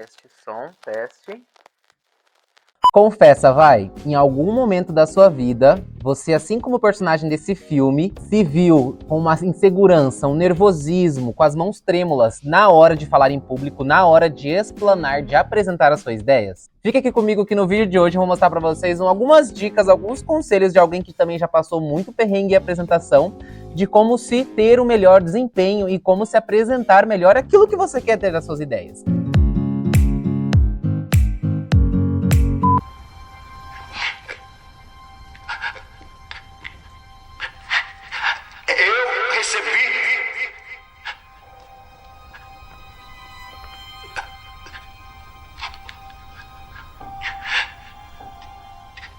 Teste, som, teste. Confessa, vai, em algum momento da sua vida, você, assim como o personagem desse filme, se viu com uma insegurança, um nervosismo, com as mãos trêmulas na hora de falar em público, na hora de explanar, de apresentar as suas ideias? Fica aqui comigo que no vídeo de hoje eu vou mostrar pra vocês algumas dicas, alguns conselhos de alguém que também já passou muito perrengue em apresentação, de como se ter um melhor desempenho e como se apresentar melhor aquilo que você quer ter das suas ideias.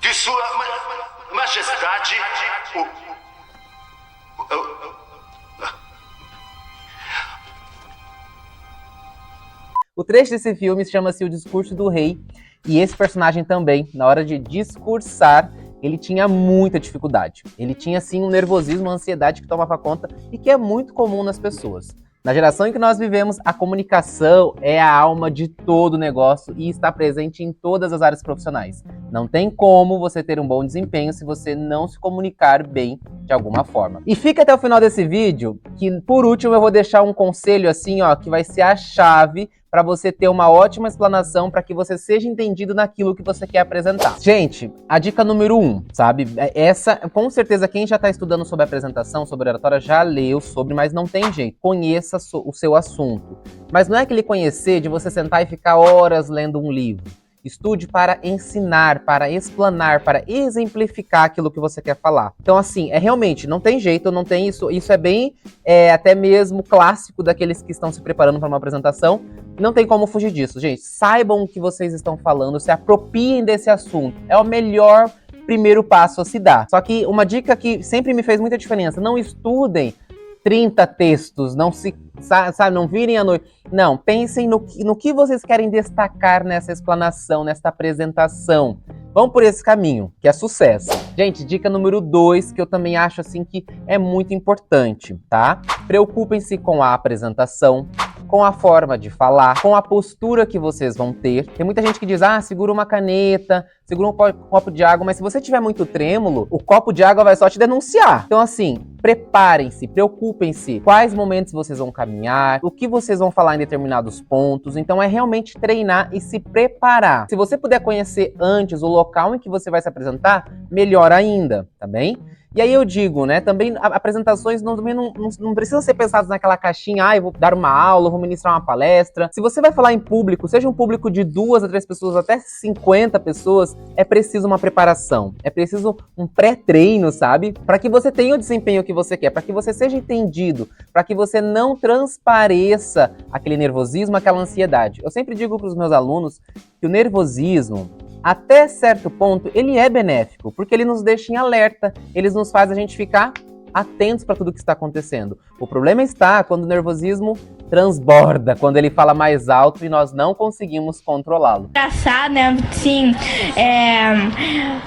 De Sua Majestade, O trecho desse filme chama-se O Discurso do Rei, e esse personagem também, na hora de discursar, ele tinha muita dificuldade. Ele tinha, sim, um nervosismo, uma ansiedade que tomava conta e que é muito comum nas pessoas. Na geração em que nós vivemos, a comunicação é a alma de todo negócio e está presente em todas as áreas profissionais. Não tem como você ter um bom desempenho se você não se comunicar bem de alguma forma. E fica até o final desse vídeo, que por último eu vou deixar um conselho assim, ó, que vai ser a chave para você ter uma ótima explanação, para que você seja entendido naquilo que você quer apresentar. Gente, a dica número 1, sabe? Essa, com certeza, quem já está estudando sobre apresentação, sobre oratória, já leu sobre, mas não tem jeito. Conheça o seu assunto. Mas não é aquele conhecer de você sentar e ficar horas lendo um livro. Estude para ensinar, para explanar, para exemplificar aquilo que você quer falar. Então, assim, realmente, não tem jeito, não tem isso. Isso é bem, até mesmo clássico daqueles que estão se preparando para uma apresentação. Não tem como fugir disso, gente. Saibam o que vocês estão falando, se apropriem desse assunto. É o melhor primeiro passo a se dar. Só que uma dica que sempre me fez muita diferença: não estudem 30 textos, não se, sabe, não virem à noite. Não, pensem no que vocês querem destacar nessa explanação, nessa apresentação. Vão por esse caminho, que é sucesso. Gente, dica número 2, que eu também acho assim que é muito importante, tá? Preocupem-se com a apresentação, com a forma de falar, com a postura que vocês vão ter. Tem muita gente que diz, segura uma caneta, segura um copo de água, mas se você tiver muito trêmulo, o copo de água vai só te denunciar. Então assim, preparem-se, preocupem-se quais momentos vocês vão caminhar, o que vocês vão falar em determinados pontos. Então é realmente treinar e se preparar. Se você puder conhecer antes o local em que você vai se apresentar, melhor ainda, tá bem? E aí eu digo, né, também apresentações não precisam ser pensadas naquela caixinha, eu vou dar uma aula, vou ministrar uma palestra. Se você vai falar em público, seja um público de 2 a 3 pessoas, até 50 pessoas, é preciso uma preparação, é preciso um pré-treino, sabe? Para que você tenha o desempenho que você quer, para que você seja entendido, para que você não transpareça aquele nervosismo, aquela ansiedade. Eu sempre digo para os meus alunos que o nervosismo, até certo ponto, ele é benéfico, porque ele nos deixa em alerta, ele nos faz a gente ficar atentos para tudo que está acontecendo. O problema está quando o nervosismo transborda, quando ele fala mais alto e nós não conseguimos controlá-lo. Engraçado, né? Sim,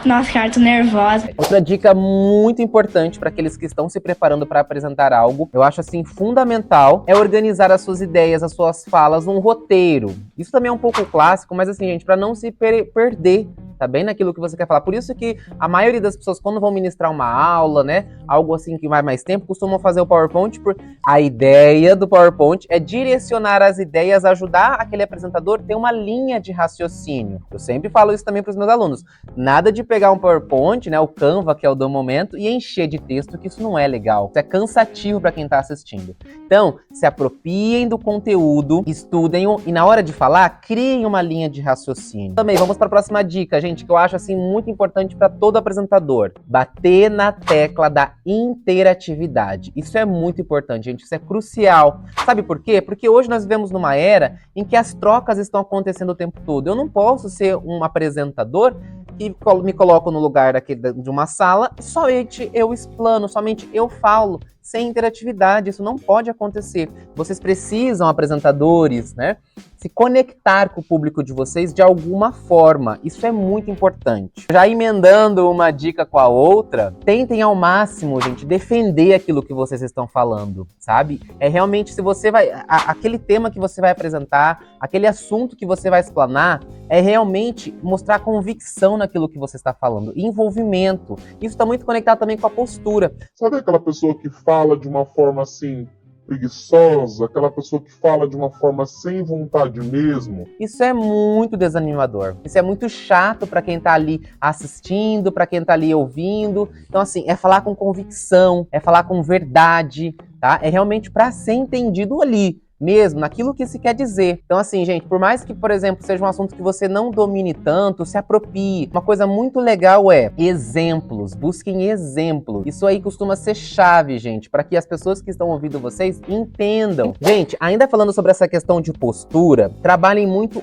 nossa, cara, tô nervosa. Outra dica muito importante para aqueles que estão se preparando para apresentar algo, eu acho assim fundamental, é organizar as suas ideias, as suas falas num roteiro. Isso também é um pouco clássico, mas assim, gente, para não se perder, tá bem, naquilo que você quer falar. Por isso que a maioria das pessoas, quando vão ministrar uma aula, né, algo assim que vai mais tempo, costumam fazer o PowerPoint, por a ideia do PowerPoint é direcionar as ideias, ajudar aquele apresentador a ter uma linha de raciocínio. Eu sempre falo isso também para os meus alunos. Nada de pegar um PowerPoint, né, o Canva, que é o do momento, e encher de texto, que isso não é legal. Isso é cansativo para quem está assistindo. Então, se apropriem do conteúdo, estudem-o e na hora de falar, criem uma linha de raciocínio. Também vamos para a próxima dica, gente, que eu acho assim muito importante para todo apresentador. Bater na tecla da interatividade. Isso é muito importante, gente. Isso é crucial. Sabe por quê? Porque hoje nós vivemos numa era em que as trocas estão acontecendo o tempo todo. Eu não posso ser um apresentador que me coloco no lugar de uma sala, somente eu explano, somente eu falo, sem interatividade. Isso não pode acontecer. Vocês precisam, apresentadores, né, se conectar com o público de vocês de alguma forma. Isso é muito importante. Já emendando uma dica com a outra, tentem ao máximo, gente, defender aquilo que vocês estão falando, sabe? É realmente, se você vai... aquele tema que você vai apresentar, aquele assunto que você vai explanar, é realmente mostrar convicção naquilo que você está falando, envolvimento. Isso está muito conectado também com a postura. Sabe aquela pessoa que fala de uma forma assim, preguiçosa, aquela pessoa que fala de uma forma sem vontade mesmo? Isso é muito desanimador. Isso é muito chato para quem tá ali assistindo, para quem tá ali ouvindo. Então, assim, é falar com convicção, é falar com verdade, tá? É realmente para ser entendido ali mesmo, naquilo que se quer dizer. Então, assim, gente, por mais que, por exemplo, seja um assunto que você não domine tanto, se aproprie. Uma coisa muito legal é exemplos, busquem exemplos. Isso aí costuma ser chave, gente, para que as pessoas que estão ouvindo vocês entendam. Gente, ainda falando sobre essa questão de postura, trabalhem muito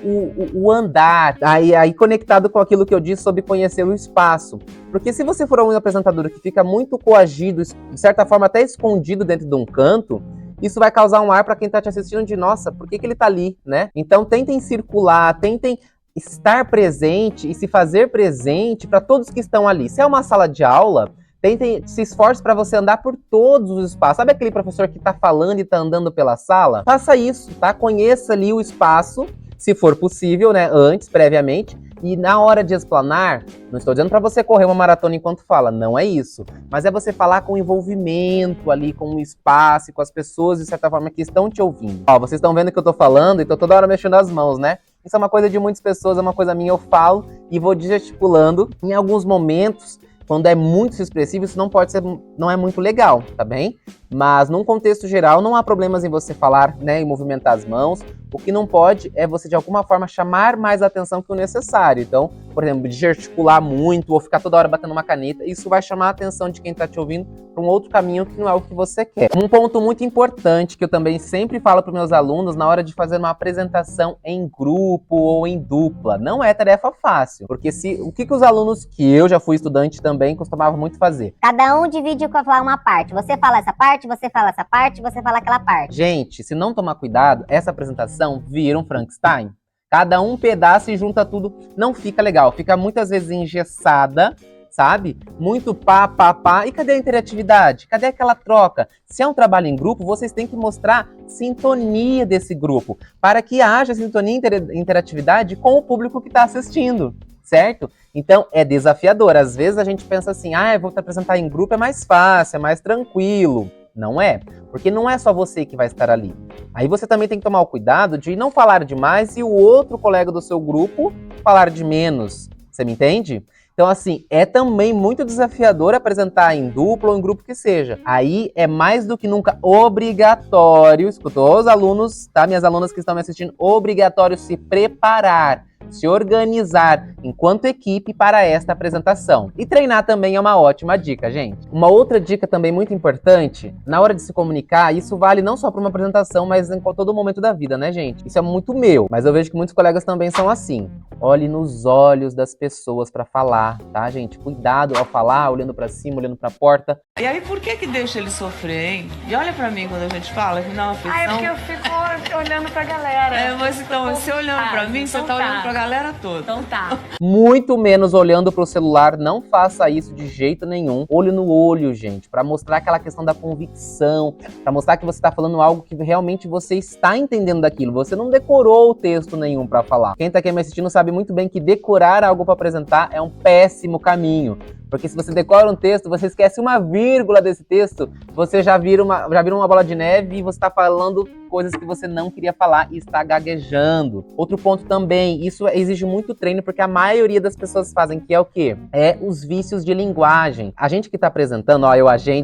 o andar, aí conectado com aquilo que eu disse sobre conhecer o espaço. Porque se você for um apresentador que fica muito coagido, de certa forma até escondido dentro de um canto, isso vai causar um ar para quem tá te assistindo de, nossa, por que ele tá ali, né? Então tentem circular, tentem estar presente e se fazer presente para todos que estão ali. Se é uma sala de aula, se esforce para você andar por todos os espaços. Sabe aquele professor que tá falando e tá andando pela sala? Faça isso, tá? Conheça ali o espaço, se for possível, né? Antes, previamente. E na hora de explanar, não estou dizendo para você correr uma maratona enquanto fala, não é isso. Mas é você falar com envolvimento ali, com o espaço, com as pessoas, de certa forma, que estão te ouvindo. Ó, vocês estão vendo que eu tô falando e tô toda hora mexendo as mãos, né? Isso é uma coisa de muitas pessoas, é uma coisa minha, eu falo e vou gesticulando. Em alguns momentos, quando é muito expressivo, isso não é muito legal, tá bem? Mas num contexto geral, não há problemas em você falar, né, e movimentar as mãos. O que não pode é você, de alguma forma, chamar mais atenção que o necessário. Então, por exemplo, de gesticular muito ou ficar toda hora batendo uma caneta, isso vai chamar a atenção de quem está te ouvindo para um outro caminho que não é o que você quer. Um ponto muito importante que eu também sempre falo para os meus alunos na hora de fazer uma apresentação em grupo ou em dupla. Não é tarefa fácil, porque o que os alunos que eu já fui estudante também costumavam muito fazer? Cada um divide com uma parte. Você fala essa parte, você fala essa parte, você fala aquela parte. Gente, se não tomar cuidado, essa apresentação vira um Frankenstein. Cada um pedaço e junta tudo, não fica legal. Fica muitas vezes engessada, sabe? Muito pá. E cadê a interatividade? Cadê aquela troca? Se é um trabalho em grupo, vocês têm que mostrar sintonia desse grupo, para que haja sintonia e interatividade com o público que está assistindo, certo? Então, é desafiador. Às vezes a gente pensa assim, eu vou te apresentar em grupo, é mais fácil, é mais tranquilo. Não é, porque não é só você que vai estar ali. Aí você também tem que tomar o cuidado de não falar demais e o outro colega do seu grupo falar de menos. Você me entende? Então, assim, é também muito desafiador apresentar em dupla ou em grupo que seja. Aí é mais do que nunca obrigatório, escutou os alunos, tá? Minhas alunas que estão me assistindo, obrigatório se preparar, se organizar enquanto equipe para esta apresentação. E treinar também é uma ótima dica, gente. Uma outra dica também muito importante, na hora de se comunicar, isso vale não só para uma apresentação, mas em todo momento da vida, né, gente? Isso é muito meu, mas eu vejo que muitos colegas também são assim. Olhe nos olhos das pessoas para falar, tá, gente? Cuidado ao falar, olhando para cima, olhando para a porta. E aí, por que deixa ele sofrer, hein? E olha pra mim quando a gente fala, que me dá uma aflição. É porque eu fico olhando pra galera. Mas então, você olhando pra mim, você tá olhando pra galera toda. Então tá. Muito menos olhando pro celular, não faça isso de jeito nenhum. Olho no olho, gente, pra mostrar aquela questão da convicção, pra mostrar que você tá falando algo que realmente você está entendendo daquilo. Você não decorou o texto nenhum pra falar. Quem tá aqui me assistindo sabe muito bem que decorar algo pra apresentar é um péssimo caminho. Porque se você decora um texto, você esquece uma vírgula desse texto, você já vira uma bola de neve e você está falando coisas que você não queria falar e está gaguejando. Outro ponto também, isso exige muito treino, porque a maioria das pessoas fazem, que é o quê? É os vícios de linguagem. A gente que está apresentando,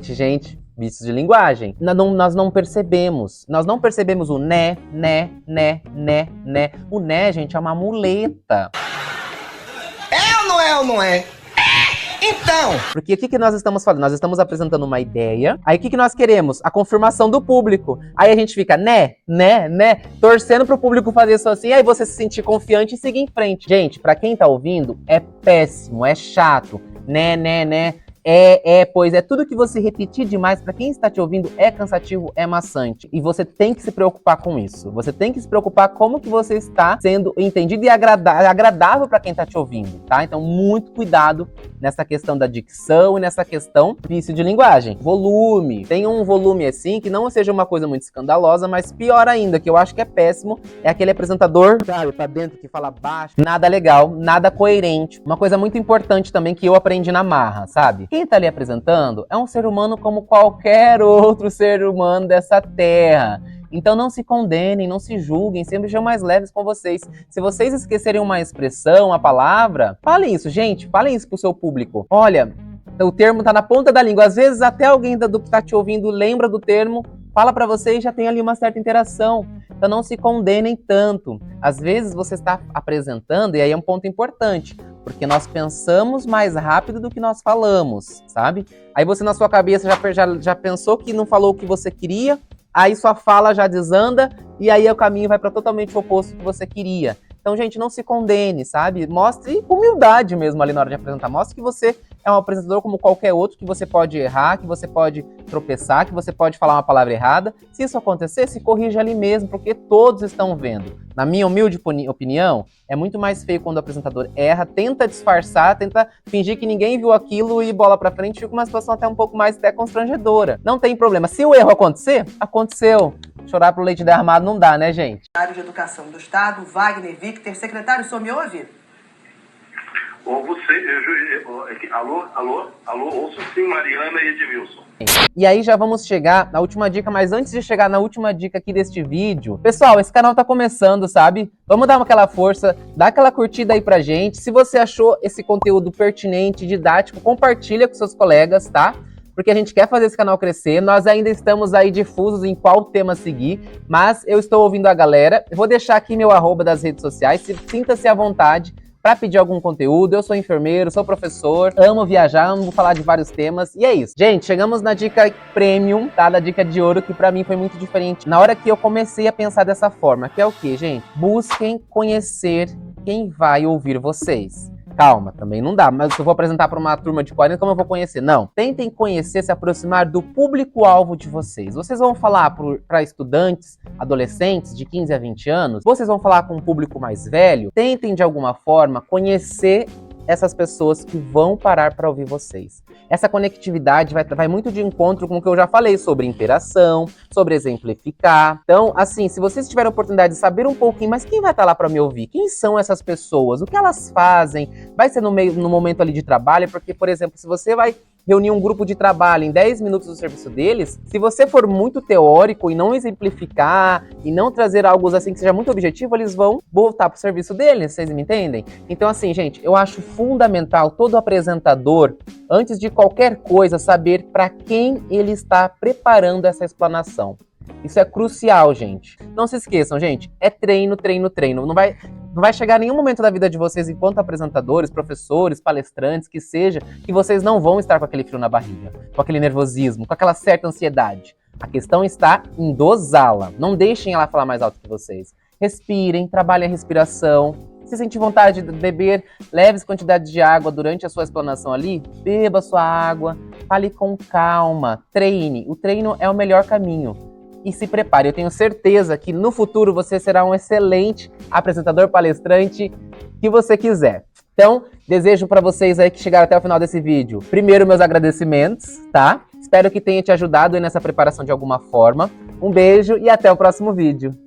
gente, vícios de linguagem. Nós não percebemos. Nós não percebemos o né. O né, gente, é uma muleta. É ou não é? Então! Porque o que nós estamos falando? Nós estamos apresentando uma ideia. Aí o que nós queremos? A confirmação do público. Aí a gente fica torcendo pro público fazer isso assim. Aí você se sentir confiante e seguir em frente. Gente, pra quem tá ouvindo, é péssimo, é chato. Pois é tudo que você repetir demais, para quem está te ouvindo, é cansativo, é maçante. E você tem que se preocupar com isso. Você tem que se preocupar como que você está sendo entendido e agradável para quem está te ouvindo, tá? Então, muito cuidado nessa questão da dicção e nessa questão do vício de linguagem. Volume. Tenha um volume assim, que não seja uma coisa muito escandalosa, mas pior ainda, que eu acho que é péssimo, é aquele apresentador, sabe, pra dentro, que fala baixo. Nada legal, nada coerente. Uma coisa muito importante também que eu aprendi na marra, sabe? Quem tá ali apresentando é um ser humano como qualquer outro ser humano dessa terra. Então não se condenem, não se julguem, sempre sejam mais leves com vocês. Se vocês esquecerem uma expressão, uma palavra, falem isso, gente, falem isso pro seu público. Olha, o termo tá na ponta da língua, às vezes até alguém do que tá te ouvindo lembra do termo, fala pra você e já tem ali uma certa interação. Então não se condenem tanto. Às vezes você está apresentando, e aí é um ponto importante, porque nós pensamos mais rápido do que nós falamos, sabe? Aí você na sua cabeça já pensou que não falou o que você queria, aí sua fala já desanda, e aí o caminho vai para totalmente o oposto do que você queria. Então, gente, não se condene, sabe? Mostre humildade mesmo ali na hora de apresentar. Mostre que você é um apresentador como qualquer outro, que você pode errar, que você pode tropeçar, que você pode falar uma palavra errada. Se isso acontecer, se corrija ali mesmo, porque todos estão vendo. Na minha humilde opinião, é muito mais feio quando o apresentador erra, tenta disfarçar, tenta fingir que ninguém viu aquilo e bola pra frente, fica uma situação até um pouco mais até constrangedora. Não tem problema. Se o erro acontecer, aconteceu. Chorar pro leite derramado não dá, né, gente? Secretário de Educação do Estado, Wagner Victor. Secretário, o senhor me ouve? Ou você, alô, ouço sim, Mariana e Edmilson. E aí já vamos chegar na última dica, mas antes de chegar na última dica aqui deste vídeo, pessoal, esse canal tá começando, sabe? Vamos dar aquela força, dá aquela curtida aí pra gente. Se você achou esse conteúdo pertinente, didático, compartilha com seus colegas, tá? Porque a gente quer fazer esse canal crescer, nós ainda estamos aí difusos em qual tema seguir, mas eu estou ouvindo a galera. Eu vou deixar aqui meu @ das redes sociais, sinta-se à vontade para pedir algum conteúdo. Eu sou enfermeiro, sou professor, amo viajar, amo falar de vários temas, e é isso. Gente, chegamos na dica premium, tá? Da dica de ouro, que pra mim foi muito diferente. Na hora que eu comecei a pensar dessa forma, que é o quê, gente? Busquem conhecer quem vai ouvir vocês. Calma, também não dá, mas eu vou apresentar para uma turma de 40, como eu vou conhecer? Não. Tentem conhecer, se aproximar do público-alvo de vocês. Vocês vão falar para estudantes, adolescentes de 15 a 20 anos? Vocês vão falar com um público mais velho? Tentem, de alguma forma, conhecer essas pessoas que vão parar para ouvir vocês. Essa conectividade vai muito de encontro com o que eu já falei sobre interação, sobre exemplificar. Então, assim, se vocês tiverem a oportunidade de saber um pouquinho, mas quem vai estar lá para me ouvir? Quem são essas pessoas? O que elas fazem? Vai ser no momento ali de trabalho, porque, por exemplo, se você vai reunir um grupo de trabalho em 10 minutos do serviço deles, se você for muito teórico e não exemplificar e não trazer algo assim que seja muito objetivo, eles vão voltar pro serviço deles, vocês me entendem? Então assim, gente, eu acho fundamental todo apresentador, antes de qualquer coisa, saber para quem ele está preparando essa explanação. Isso é crucial, gente. Não se esqueçam, gente, é treino, treino, treino. Não vai chegar nenhum momento da vida de vocês, enquanto apresentadores, professores, palestrantes, que seja, que vocês não vão estar com aquele frio na barriga, com aquele nervosismo, com aquela certa ansiedade. A questão está em dosá-la. Não deixem ela falar mais alto que vocês. Respirem, trabalhem a respiração. Se sentir vontade de beber leves quantidades de água durante a sua explanação ali, beba sua água, fale com calma, treine. O treino é o melhor caminho. E se prepare, eu tenho certeza que no futuro você será um excelente apresentador, palestrante, que você quiser. Então, desejo para vocês aí que chegaram até o final desse vídeo, primeiro meus agradecimentos, tá? Espero que tenha te ajudado aí nessa preparação de alguma forma. Um beijo e até o próximo vídeo.